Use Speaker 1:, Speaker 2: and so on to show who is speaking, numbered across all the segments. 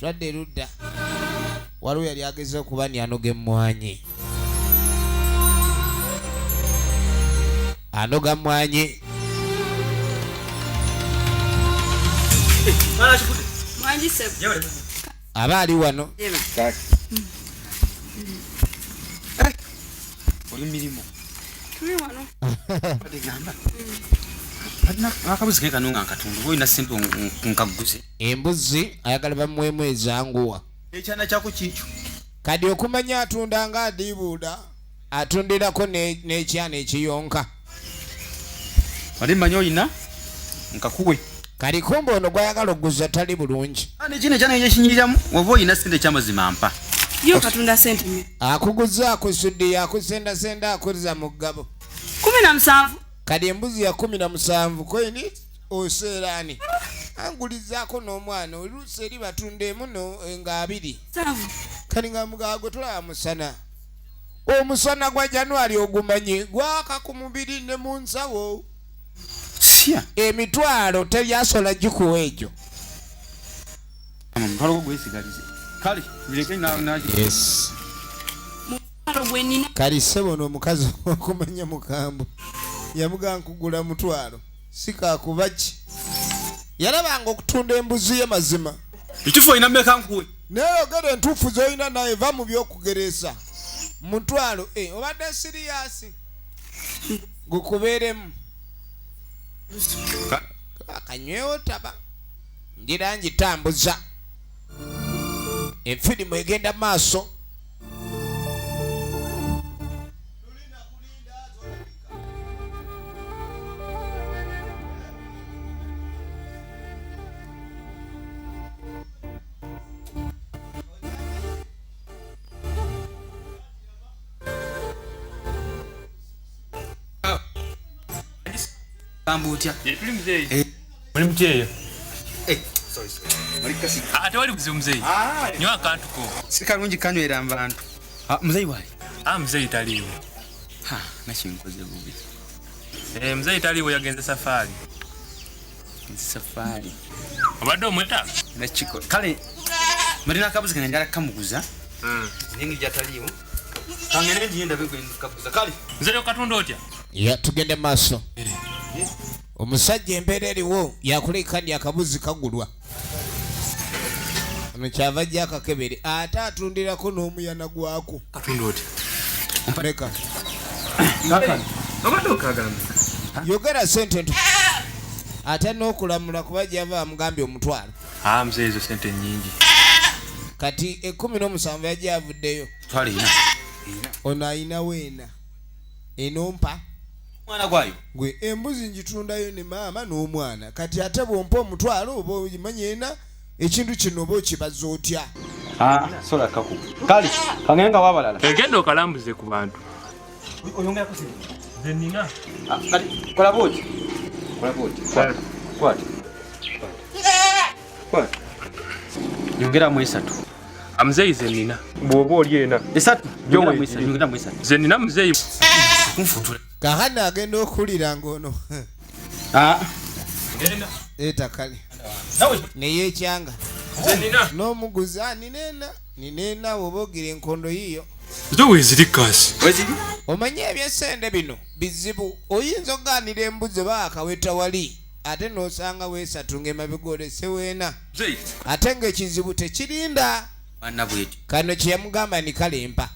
Speaker 1: twadde erudda waliwo yali ageze okuba ni anoga emmwanyi anoga mmwanyi aba ali wano
Speaker 2: oli mirimu
Speaker 3: tuli wano
Speaker 2: akabuzi ke kano nga nkatundu olina sente nkaguze
Speaker 1: embuzi ayagala bamuwemu ezanguwa
Speaker 2: ekyana kyako kikyo
Speaker 1: kadi okumanya atunda nga adiibuuda atundirako n'ekyana ekiyonka
Speaker 2: wali mmanyi olina nkakuwe
Speaker 1: kali kumba ono gwayagala okuguza tali bulungi
Speaker 2: nekino ekyana ekyekinyiriramu oba olina sente ekyamazima mpa
Speaker 3: yo katunda sente mme
Speaker 1: akuguza akusudde akusendasenda akuriza mu ggabo
Speaker 3: 17
Speaker 1: kadi embuzi ya 17 koini oseerani angulizaako n'omwana oluusi eri batunda emu nga 2 kali nga mugagwe tulaba musana omusana gwa januari ogumanyi gwaka ku mubiri ne mu nsawo
Speaker 2: sya
Speaker 1: emitwalo teryasola gikuwa egyo
Speaker 2: kale bireke
Speaker 1: yes kali sebono omukazi okumanya mukambo yamuga nkugula mutwalo sikakuba ki yalabanga okutunda embuzi ye mazima
Speaker 2: ekifo olina mmeka nkuwe
Speaker 1: neyogera entuufu z'olina naye va mu byokugeresa mutwalo obadde siriyasi gukubeeremu akanywewo taba ngira ngitambuza efirimu egenda maaso
Speaker 2: Kambutya.
Speaker 4: Tuli mzee. Muli mcheyo.
Speaker 2: Sorry. Mali kasi.
Speaker 4: Ate wali mzee mzee. Nywa kantu ko.
Speaker 2: Sikalungi kanywera abantu. Mzee wali.
Speaker 4: Mzee taliwo.
Speaker 2: Nakinkoze bubi.
Speaker 4: Mzee taliwo yagenze safari.
Speaker 2: Safari.
Speaker 4: Obadde omweta?
Speaker 2: Nakiko. Kale Marina kabuzi kanya njala kamuguza. Ningi jataliwo. Kangene ndienda kabuza. Kale.
Speaker 4: Mzee okatunda otya?
Speaker 1: Ya tugende maaso. Omusajja embeera eriwo yakulekani akabuzi kagulwa ono kyava jja akakebere ate atundirako n'omuyana gwako
Speaker 4: katunda otya
Speaker 1: leka
Speaker 4: obadde okagala
Speaker 1: yogera sente nto ate n'okulamula kuba gyava amugambye omutwalo
Speaker 4: mzee ezo sente nyingi
Speaker 1: kati 17 yajja avuddeyo
Speaker 2: twalina
Speaker 1: ono ayina weena enompa
Speaker 2: mwana gwayo
Speaker 1: gwe embuzi njitundayo ne maama n'omwana kati ate bwompa omutwalo oba omanyeena ekintu kino oba okibaza otya
Speaker 2: sola kaku kali kangenga wabalala
Speaker 4: egenda okalambuze ku bantu
Speaker 2: oyongera kusini
Speaker 4: zenina
Speaker 2: kali kola boti kwati yongera mu 3
Speaker 4: mzee zenina bwoba oli ena
Speaker 2: 3 yongera mu 3
Speaker 4: zenina mzee
Speaker 2: kumfutule
Speaker 1: kahana agenda okulira ngono
Speaker 4: genda
Speaker 1: etakali neye ekyanga
Speaker 4: zenina
Speaker 1: n'omuguzi ninena wobogira enkondo yiyo
Speaker 4: zo wezirikasi
Speaker 2: weziri
Speaker 1: omanye ebyesende bino bizibu oyinza oganira embuzi baakaweta wali ate n'osanga weesatunga emabega olese weena ate ng'ekizibu tekirinda
Speaker 2: bana bweti
Speaker 1: kano kyeyamugamba ni kalempa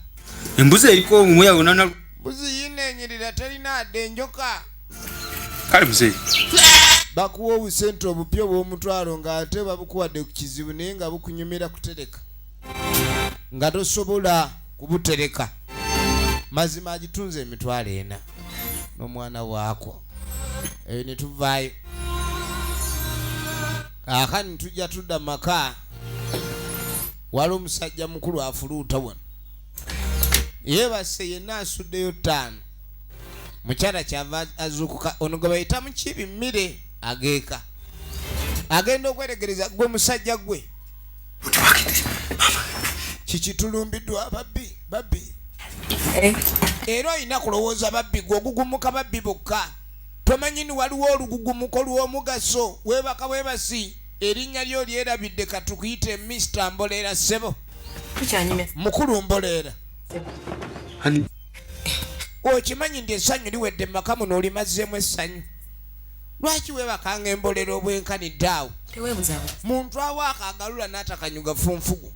Speaker 2: embuzi eriko omumwe yawonana
Speaker 1: mbuzi yinenyirira talina adde enjoka
Speaker 2: kale mzee
Speaker 1: bakuwa obusente obupya obw'omutwalo ng'ate babukuwadde ku kizibu naye nga bukunyumira kutereka nga tosobola kubutereka mazima agitunze emitwalo 4 n'omwana waako eyo ne tuvaayo akani tujja tudda maka wali omusajja mukulu afuluuta wano yeebase yenna asuddeyo 5 mukyala kyava azuukuka ono gwe bayita mukibi mmire ageeka agenda okwetegereza gwe musajja gwe kikitulumbiddwa babbi era olina kulowooza babbi gwe ogugumuka babbi bokka tomanyini waliwo olugugumuko lw'omugaso weebaka weebasi erinnya lyo lyerabidde katukuyite Mr. Mboleera ssebo
Speaker 5: Tukyanyime.
Speaker 1: mukulu Mboleera okimanyi nti essanyu liwedde mu maka muno olimazzeemu essanyu lwaki weebakanga Emboleera obwenkanidde awo
Speaker 5: Teweebuzaabo.
Speaker 1: muntu awaaka agalula n'atakanyuga funfugu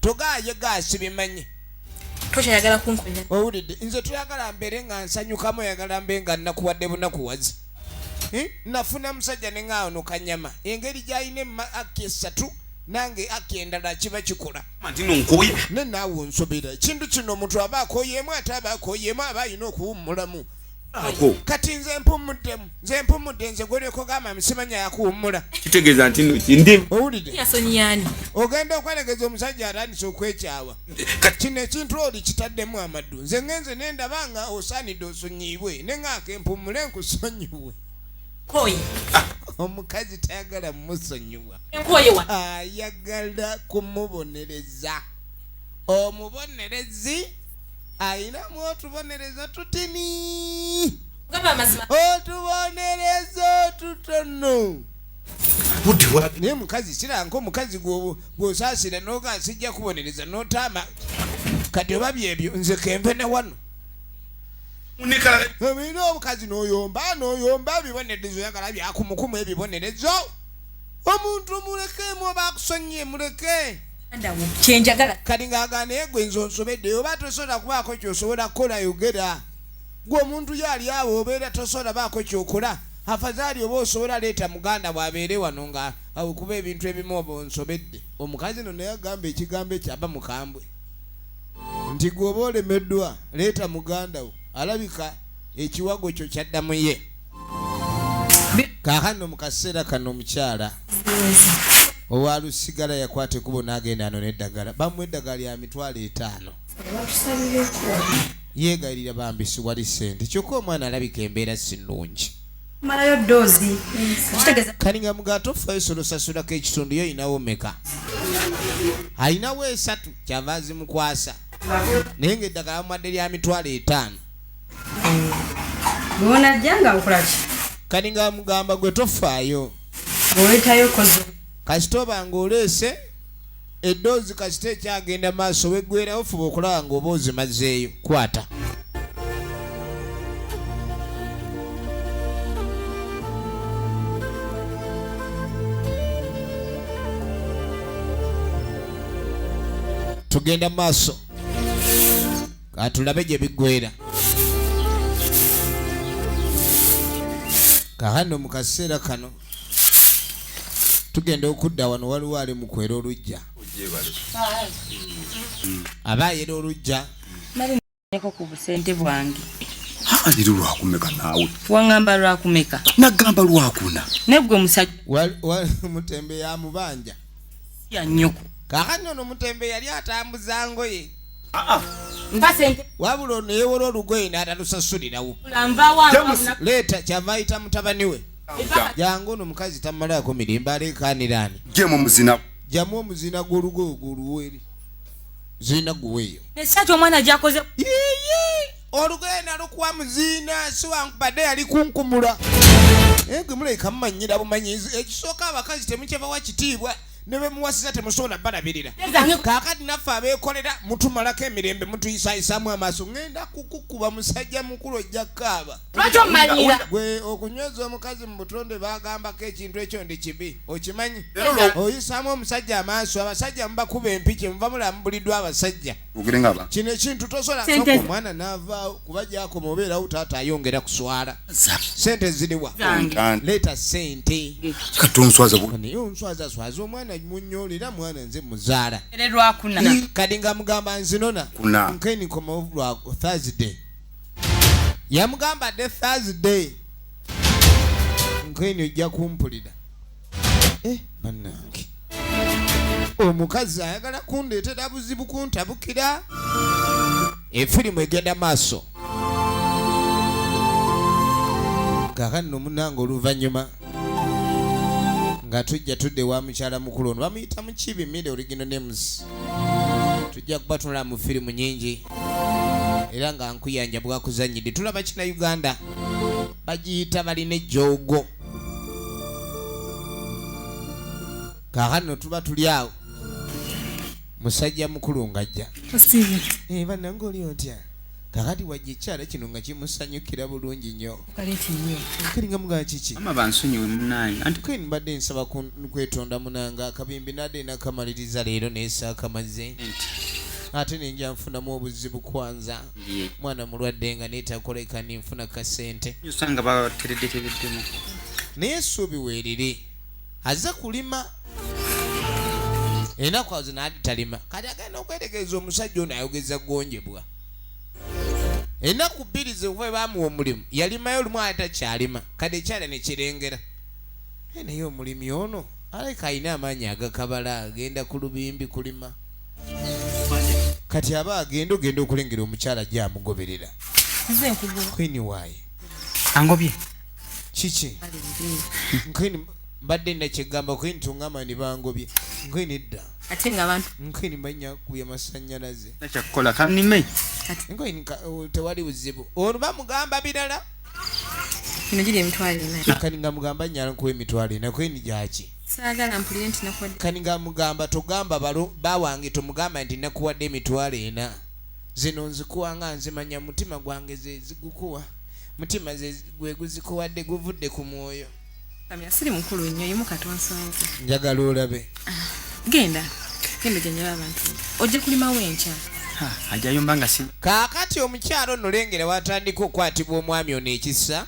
Speaker 1: togaaye gaasi bimanye
Speaker 5: Tokyayagala kunkolera.
Speaker 1: owulidde nze toyagala mbeere nga nsanyukamu oyagala mbe nga nnakuwadde bunakuwazi nafuna musajja ne ngaawo no kanyama engeri gy'alina akki esatu nange akki endala kiba kikola ne naawe onsobera ekintu kino omuntu aba akooyeemu ate aba akooyeemu aba alina okuwummulamu kati nze mpumudde nze gwoleko gamba misimanya yakuwummula
Speaker 2: kitegeeza nti ndi
Speaker 1: owulidde
Speaker 5: Yasonyiyaani.
Speaker 1: ogenda okwelegeza omusajja atandise okwekyawa kino ekintu oli kitaddemu amaddu nze ngenze nendaba nga osaanidde osonyiibwe ne ngaako empummule nkusonyiwe
Speaker 5: Koyi.
Speaker 1: omukazi tayagala musonyiwa
Speaker 5: Enkoye wa.
Speaker 1: ayagala kumubonereza omubonerezi ayinamu otubonereza tutini
Speaker 5: Gamba amazima.
Speaker 1: otubonereza otutono naye mukazi kiranga omukazi gw'osaasira n'oga sijja kubonereza n'otaama kati oba byebyo nze kenve ne wano olina omukazi n'oyomba ebibonerezo oyagala byakumukumu ebibonerezo omuntu mulekemu oba akusonyiye muleke
Speaker 5: Andawo. Kyenjagala.
Speaker 1: kati ng'agana naye gwe nze onsobedde oba tosobola kubaako kyosobola kukola yogera gwe omuntu yali awo obeera tosobola baako kyokola afazaali oba osobola leeta muganda bw'abeere wano nga kuba ebintu ebimu oba onsobedde omukazi no naye agamba ekigambo ekyo aba mukambwe nti gwe oba olemeddwa leeta muganda wo alabika ekiwago kyo kyaddamu ye kaakano mu kaseera kano omukyala owalusigala yakwata ekubo n'agenda ano n'eddagala bamuwa eddagala lya $500 yeegayirira bambisi wali ssente kyokka omwana alabika embeera si nnungi
Speaker 3: Malayo dozi.
Speaker 5: Kitegeeza.
Speaker 1: kali nga mugaato faisal osasulako ekitundu yo oyinawo meka ayinawo 3 kyava azimukwasa naye ng'eddagala bamuwadde lya $500
Speaker 3: Bona janga nkolaki.
Speaker 1: kali nga mugamba gwe tofaayo
Speaker 3: Oyitayo kozo.
Speaker 1: kasitoba ng'oleese eddoozi kasita ekyagenda maaso weggwerawo fuba okulaba ng'oba ozimazeeyo kwata tugenda maaso katulabe gye biggwera kahano mu kaseera kano tugenda okudda wano waliwo ali mukwera olujja aba ayera olujja
Speaker 3: Neko ku busente bwange.
Speaker 2: aliri lwakumeka naawe
Speaker 3: Wangamba lwakumeka.
Speaker 2: nagamba lwakuna
Speaker 3: Negwe musajja
Speaker 1: wali mutembe ya mubanja
Speaker 3: ya nnyoko.
Speaker 1: kakano ono mutembe yali atambuza ngoye
Speaker 3: Mpa sente.
Speaker 1: wabula ono yeewola olugoye n'atalusasulirawo
Speaker 3: Lamba wa.
Speaker 1: leeta kyava ayita mutabani we jangu ono mukazi tamalaako mirimba aleekaaniraani
Speaker 2: jemu muzina
Speaker 1: jamu omuzina gw'olugoye guluweeri zina guweeyo
Speaker 3: Nesati omwana gyakoze.
Speaker 1: olugoye nalukuwa muziina siwankubadde yali kunkumula gwe muleka mumanyira bumanyizi ekisooka abakazi temukyebawa kitiibwa ne be muwasiza temusobola balabirira kaakati naffe abeekolera mutumalako emirembe mutuyisaayisaamu amaaso ŋŋenda kukukuba musajja mukulu ojja kaaba
Speaker 3: Lwaki omanyira?
Speaker 1: gwe okunyweza omukazi mu butonde baagambako ekintu ekyo ndi kibi okimanyi oyisaamu omusajja amaaso abasajja mubakuba empiki muva mulambuliddwa abasajja
Speaker 2: ogerengaba
Speaker 1: kino ekintu tosobola
Speaker 3: Sente.
Speaker 1: noku omwana n'avaawo kuba gyakoma obeerawo taata ayongera kuswala sente ziriwa leeta sente
Speaker 2: katonswaza
Speaker 1: naye onswazaswaza omwana munyolera mwana nze muzaala
Speaker 3: Lwakuna.
Speaker 1: kadi nga mugamba nzinona
Speaker 2: Kuna.
Speaker 1: nkeni komawo lwa Thursday yamugamba dde Thursday nkeni ojja kumpulira bannange omukazi ayagala kundeetera buzibu kuntabukira efirimu egenda maaso kakano munange oluvannyuma nga tujja tudde wa mukyala mukulu ono bamuyita mukibi mide original names tujja kuba tunula mu firimu nyingi era nga nkuyanja bwakuzanyidde tulaba kina Uganda bagiyita balina ejoogo kaakano tuba tuli awo musajja mukulu ng'ajja bannange oli otya kakati wajja ekyala kino nga kimusanyukira bulungi nnyo kali nga mugaa kiki
Speaker 2: ama bansonyiwe munange anti
Speaker 1: kwe mbadde nsaba kwetonda munanga akabimbi nadde nakamaliriza leero neesaakamaze ate nenja nfunamu obuzibu kwanza mwana mulwadde nga neetakoleka ninfuna kasente
Speaker 2: usanga batereddetereddemu
Speaker 1: naye essuubi weeriri azze kulima enaku azo naadi talima kati agenda okwetegereza omusajja ono ayogeza gonjebwa enaku bbiri zewe bamuwa omulimu yalimayo olumu ate takyalima kati ekyala nekirengera naye omulimi ono aleka alina amaanyi agakabala agenda ku lubimbi kulima kati aba agenda ogenda okulengera omukyala gye amugoberera kwini waaye
Speaker 2: angobye
Speaker 1: kiki nkwini mbadde nakyegamba kwini tungamba ni bangobye nkwini edda
Speaker 5: ate nga abantu
Speaker 1: nkwini banya kuya masannyalaze
Speaker 2: nakyakukola kanime
Speaker 1: nkwini tewali buzibu ono bamugamba birala
Speaker 5: kino giri emitwalo ena
Speaker 1: kani nga mugamba nyala nkuwa emitwalo ena kwini gyaki
Speaker 5: saagala mpulire nti nakuwadde
Speaker 1: kani nga mugamba togamba bawange tomugamba nti nakuwadde emitwalo ena zino nzikuwa nga nzimanya mutima gwange zezigukuwa mutima gwe guzikuwadde guvudde ku mwoyo
Speaker 5: kamya siri mukulu nnyo yimu katonsonze
Speaker 1: njagala olabe
Speaker 5: genda gyenjaba abantu ojja kulimawo enkya
Speaker 2: ajayo mbanga si
Speaker 1: kaakati omukyalo ono lengera watandika okwatibwa omwami ono ekisa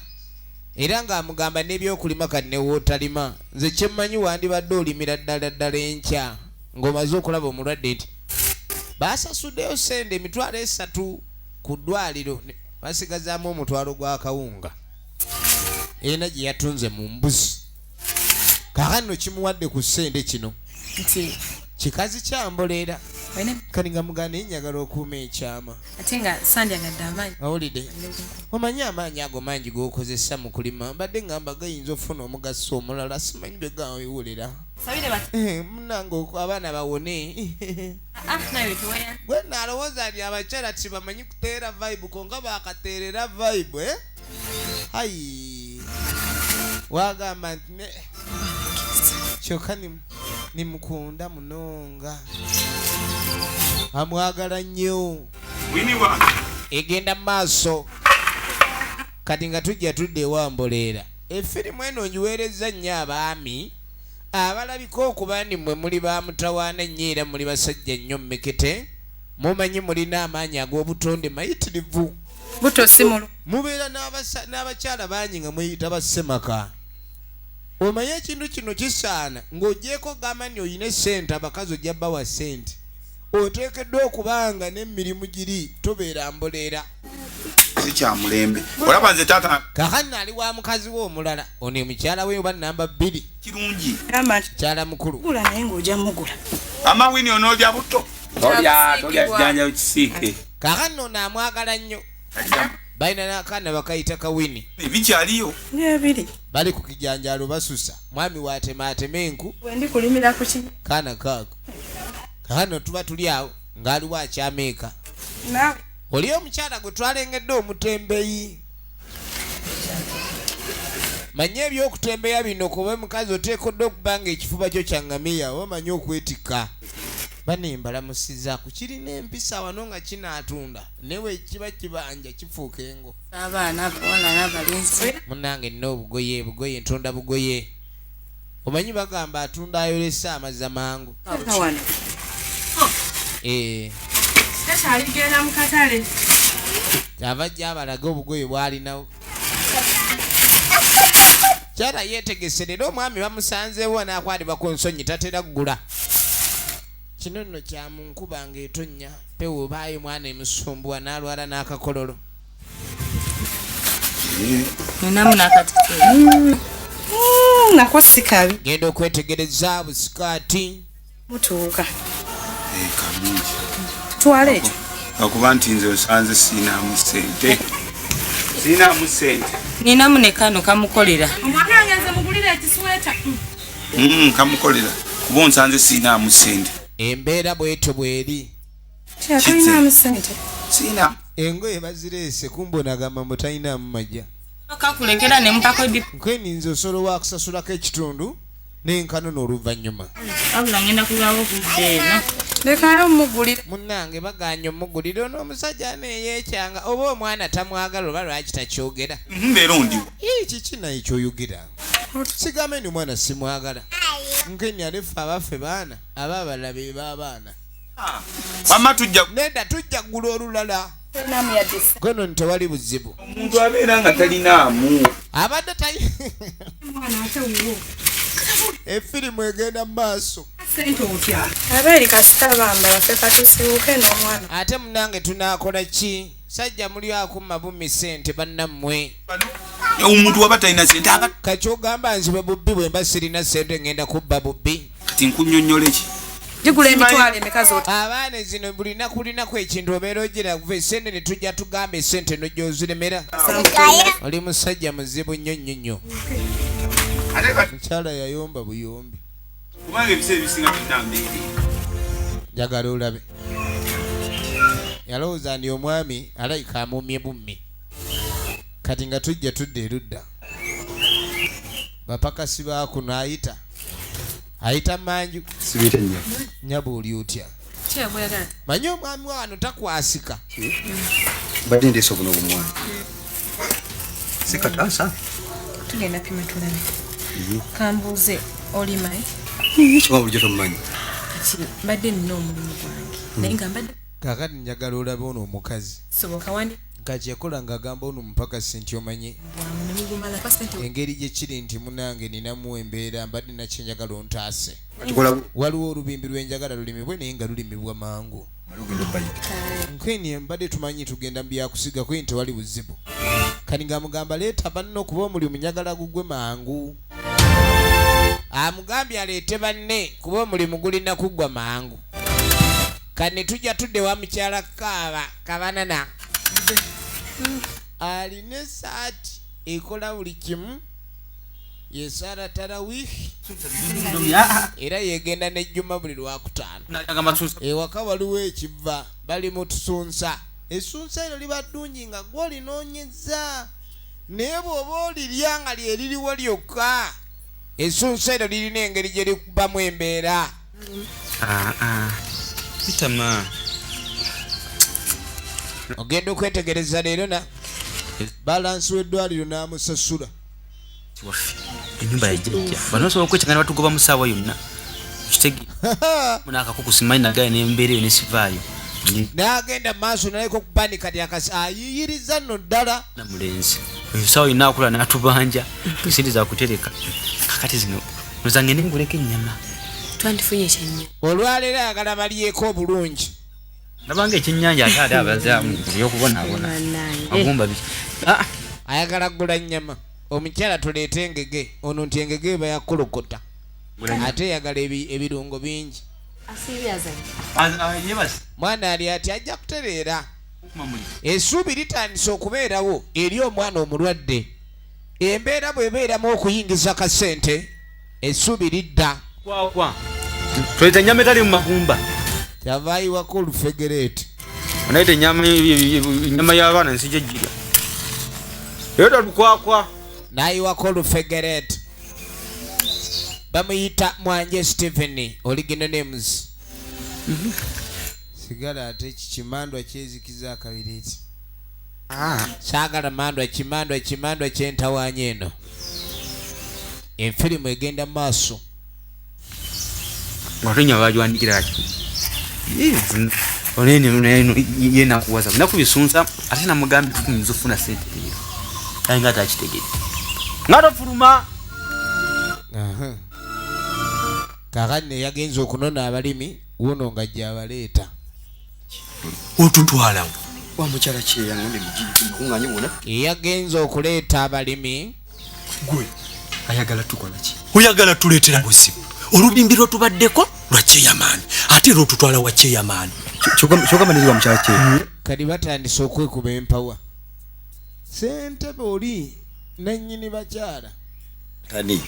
Speaker 1: era ng'amugamba n'ebyokulima kati newootalima nze kyemmanyi wandibadde olimira ddala enkya ng'omaze okulaba omulwadde nti baasasuddeyo sente emitwalo 3 ku ddwaliro basigazaamu omutwalo gwa kawunga era gye yatunze mu mbuzi kaakati no kimuwadde ku ssente kino
Speaker 5: nti
Speaker 1: kikazi kyamboleera
Speaker 5: olina
Speaker 1: kati nga muganda yenjagala okuuma ekyama
Speaker 5: ate nga sandyagadde amaanyi
Speaker 1: awulidde omanyi amaanyi ago mangi g'okozesa mu kulima mbadde ngamba gayinza ofuna omugaso omulala simanyi bye gawewulira
Speaker 5: sabire bati
Speaker 1: munange abaana bawone
Speaker 5: nawe tuweya
Speaker 1: gwe nalowooza nti abakyala tibamanyi kuteera vibe konga bakateerera vibe hayi wagamba nti kyokka nimukunda munonga amwagala nnyo egenda mu maaso kati nga tujja tudde ewamboleera efirimu eno ngiweereza nnyo abaami abalabika okuba ndi mmwe muli bamutawaana nnyo era muli basajja nnyo mmekete mumanyi mulina amaanyi ag'obutonde mayitirivu
Speaker 5: buto simulu
Speaker 1: mubeera n'abakyala bangi nga mweyita bassemaka omanye ekintu kino kisaana ng'ogyeko gamba nti oyina essente abakazi ojja bawa ssente oteekeddwa okubanga n'emirimu giri tobeera mboleera
Speaker 6: sikyamulembe olaba nze taata
Speaker 1: kakati ali wa mukazi we omulala ono mukyala we oba namba 2
Speaker 6: kirungi
Speaker 1: kyala mukulu
Speaker 5: gula naye ng'ojja mugula
Speaker 6: amawini onoolya buto tolya kijanja kisiike
Speaker 1: kakati ono amwagala nnyo balina n'akaana bakayita kawini
Speaker 6: ebikyaliyo
Speaker 5: ebiri
Speaker 1: bali ku kijanjalo basusa mwami waatematema enku
Speaker 5: wendi kulimira ku ki
Speaker 1: kaana kaako kakano tuba tuli awo ng'aliwo akyameeka
Speaker 5: nawe
Speaker 1: oli omukyala gwe twalengedde omutembeyi manye ebyokutembeya bino kuba mukazi oteekoddwa okuba nga ekifuba kyo kyaŋŋamiya omanyi okwetikka banembalamusizaaku kirina empisa wano nga kinaatunda newe kiba kibanja kifuuka engo
Speaker 5: abaana abawala n'abalenzi
Speaker 1: munange nina obugoye ntunda bugoye omanyi bagamba atunda ayolesa amaza mangu
Speaker 5: wano tekyaligenda mu katale
Speaker 1: abajja abalaga obugoye bwalinawo kyala yeetegeserera omwami bamusanzeewo n'akwatibwako nsonyi tatera kugula kino nno kyamunkuba nga etonnya pewo baayo mwana emusumbuwa n'alwala n'akakololo
Speaker 5: ninamu n'akatike nako sikabi
Speaker 1: genda okwetegereza busikaati
Speaker 5: mutuuka
Speaker 6: kalungi
Speaker 5: twala ekyo
Speaker 6: okuba nti nze osanze siinamu ssente
Speaker 3: ninamu ne kano kamukolera
Speaker 5: omwana yanze mugulira ekisweta
Speaker 6: kamukolera kuba onsanze siinamu ssente
Speaker 1: embeera bwetyo bweri
Speaker 5: kyatulinamu ssente
Speaker 6: siina
Speaker 1: engoye bazireese kumbonagamba mutalinamu majja
Speaker 3: kakulekera ne mupako
Speaker 1: nkweninza osobola wakusasulako ekitundu n'enkano n'oluvannyuma.
Speaker 3: Wabula ngenda kulwawo budde eno.
Speaker 5: Lekayo omugulira.
Speaker 1: Munnange baganya omugulira n'omusajja neeyeekyanga oba omwana tamwagala oba lwaki takyogera.
Speaker 6: Mbeera ondiwo.
Speaker 1: Kiki naye kyoyogera? Sigame ni mwana simwagala. Nkenya alefa abaffe baana aba abalabe b'abaana.
Speaker 6: Wamma tujja
Speaker 1: Nedda tujja ggula olulala. Gono ntewali buzibu.
Speaker 6: omuntu abeera nga talinaamu.
Speaker 1: Abadde tayi. Efirimu egenda mu maaso.
Speaker 5: Abeeri kasita bambala ffe katusibuke n'omwana.
Speaker 1: Ate munnange tunaakola ki? Sajja muli akumma bummi ssente bannammwe.
Speaker 6: Omuntu waba talina ssente aba
Speaker 1: Kati ogamba nzibe bubbi bwe mba sirina ssente ngenda kubba bubbi.
Speaker 6: kati nkunnyonnyola ki?
Speaker 5: Gigula emitwalo emeka z'oti.
Speaker 1: Abaana zino buli nakulinaku ekintu obeera ogira kuva essente ne tujja tugamba essente no gy'oziremera. Oli musajja muzibu nnyo nnyo nnyo.
Speaker 6: Ate kati
Speaker 1: Mukyala yayomba buyombi.
Speaker 6: kubanga ebiseera ebisinga byonna mbeere.
Speaker 1: Njagala olabe. Yalowooza ndi omwami alayika amuumye bummi. Kati nga tujja tudda erudda. Bapakasi baakuno ayita. Ayita manju.
Speaker 2: Sibiyita nnyo.
Speaker 1: Nyaba oli otya?
Speaker 5: Kyabwera.
Speaker 1: Manyi omwami wano takwasika.
Speaker 2: Badde ndeese obuno obumwana. Sikataasa.
Speaker 5: Tugenda pima tulabe. Kambuuze olimayi.
Speaker 2: Kyokka bulijjo tomumanyi.
Speaker 5: Kati mbadde nina omulimu gwange. Naye nga mbadde
Speaker 1: Kaakati njagala olabe ono omukazi.
Speaker 5: soboka wandi
Speaker 1: Kati yakola ng'agamba ono mupakasi nti omanyi.
Speaker 5: bwamu ne mugumala pasente.
Speaker 1: Engeri gye kiri nti munange ninamu embeera mbadde nakye njagala ontaase.
Speaker 2: Kikola
Speaker 1: Waliwo olubimbi lwenjagala lulimibwe naye nga lulimibwa mangu.
Speaker 2: malugendo bayita.
Speaker 1: Nkweni mbadde tumanyi tugenda mu byakusiga kweni tewali buzibu. Kati ng'amugamba leeta banne okuba omulimu njagala gugwe mangu. Amugambye aleete banne kuba omulimu gulina kuggwa mangu. Kati ne tujja tudde wa mukyala Kabanana. Alina essaati ekola buli kimu. Yesaala tarawihi. Era yegenda n'ejjuma buli lwakutaano. Ewaka waliwo ekiva bali mu tusunsa. Essunsa eryo liba ddungi nga gw'olinoonyezza. Naye bw'oba olirya nga lye liriwo lyokka. Essunsa eryo lirina engeri gye likubamu embeera.
Speaker 2: Bitama.
Speaker 1: Ogenda okwetegereza leero na balansi w'eddwaliro n'amusasula.
Speaker 2: Kiwaffe. Ennyumba ya jjajja. Bano osobola okwekyangana batugoba mu ssaawa yonna. Kitege. Munaakakuku simanyi nagaye n'embeera eyo ne sivaayo.
Speaker 1: N'agenda mu maaso naleka okubanika kati akasi ayiyiriza nno ddala.
Speaker 2: Na mulenzi. Eyo ssaawa yonna akula n'atubanja. Esente za kutereka. Kakati zino nozange nenguleko ennyama.
Speaker 5: Twandifunye ekyennya.
Speaker 1: Olwaleero ayagala balyeko obulungi.
Speaker 2: Nabanga ekyennyanja ate abazaamu ebyokubonaabona. Agumba biki.
Speaker 1: Ayagala ggula nnyama. Omukyala tuleete engege. Ono nti engege eba yakolokota. Ate eyagala ebirungo bingi. Mwana ali ati ajja kutereera. Essuubi litandise okubeerawo eri omwana omulwadde. Embeera bw'ebeeramu okuyingiza kasente, essuubi lidda.
Speaker 2: Tuleta ennyama etali mu magumba.
Speaker 1: Kyava ayiwako olufegereeti.
Speaker 2: Onaita ennyama y'abaana nsijja ejjira. Leeta lukwakwa.
Speaker 1: N'ayiwako olufegereeti. Bamuyita Mwanje Stephen, original names. Sigala ate kimandwa kyezikiza akabiriiti. Saagala kimandwa kyentawaanya eno. Enfirimu egenda mu maaso.
Speaker 2: Watonya bagiwandikira ki? Onene yenakuwaza. Nakubisunsa ate namugambye tuyinza okufuna ssente leero. Kale nga takitegere. Nga tofuluma.
Speaker 1: Kaakati yagenza okunona abalimi wuuno nga gy'abaleeta.
Speaker 6: Otutwalawo.
Speaker 2: Wa mukyala kyeyangambe mukunganye wona.
Speaker 1: Yagenza okuleeta abalimi.
Speaker 6: Gwe
Speaker 2: Ayagala tukola ki?
Speaker 6: oyagala tuleetera buzibu. Olubimbi lw'otubaddeko lwa kyeyamaani ate era otutwala wa kyeyamaani.
Speaker 2: Kyogamba neri wa mukyala kye.
Speaker 1: Kati batandise okwekuba empawa. Ssentebe oli nannyini bakyala.
Speaker 2: Tani.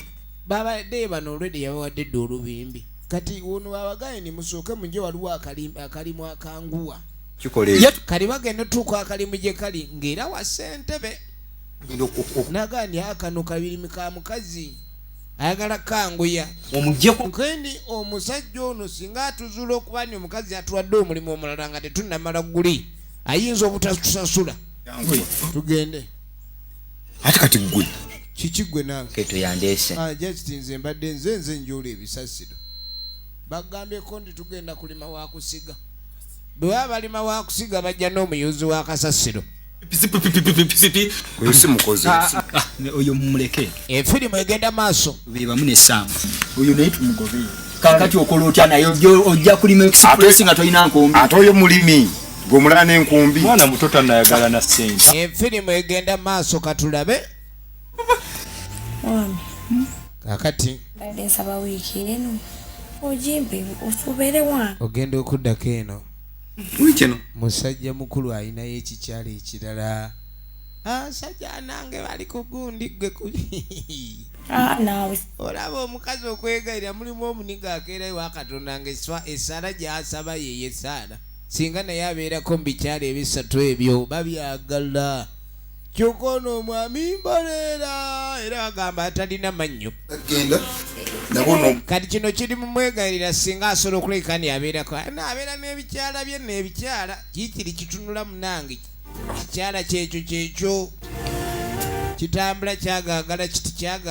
Speaker 1: Babadde bano olwedde yabawadde dde olubimbi. Kati wono babagaye ni musooke muje waliwo akalimu akanguwa.
Speaker 2: Kikole.
Speaker 1: Kali bagenda tuuka akalimu gye kali ng'era wa ssentebe. Nagani akano kabirimi ka mukazi. ayagala kanguya
Speaker 6: omuggyeko
Speaker 1: nkendi omusajja ono singa atuzuula okuba ni omukazi atuwadde omulimu omulala nga tetunnamala guli ayinza obutatusasula tugende
Speaker 6: ate kati ggwe
Speaker 1: kiki gwe nange
Speaker 2: keto yandeese
Speaker 1: jakiti nze mbadde nze njoola ebisasiro bagambyeko nti tugenda kulima wakusiga bwe baba balima wakusiga bajja n'omuyuzi wa kasasiro
Speaker 6: oyo si mukozi
Speaker 2: oyo mumuleke
Speaker 1: efirimu egenda maaso
Speaker 2: bebamu nesamba oyo naye tumugobe kakati okola otya naye ojja kulima express nga tolina nkumbi
Speaker 6: ate oyo mulimi gw'omulala n'enkumbi
Speaker 4: mwana muto tanayagala na ssente
Speaker 1: efirimu egenda maaso katulabe
Speaker 7: Mwami,
Speaker 1: kakati
Speaker 7: badde nsaba wiiki eno ojimpe osubere wa
Speaker 1: ogenda okuddako eno
Speaker 6: wikino
Speaker 1: musajja mukulu ayinayo ekikyalo ekirala sajja anange bali ku gundi gwe
Speaker 7: naawe
Speaker 1: olaba omukazi okwegayira mulimu omuniga akeerayo wa katonda nga esaala gy'asaba yeyo esaala singa naye abeerako mu bikyalo ebisatu ebyo babyagala kyokka ono omwami mboleera era agamba atalina mannyo kati kino kiri mu mwegayirira singa asobola okulabika ni abeerako abeera n'ebikyala bye n'ebikyala kikiri kitunula munange kikyala kyekyo kitambula kyagaagala kiti kyaga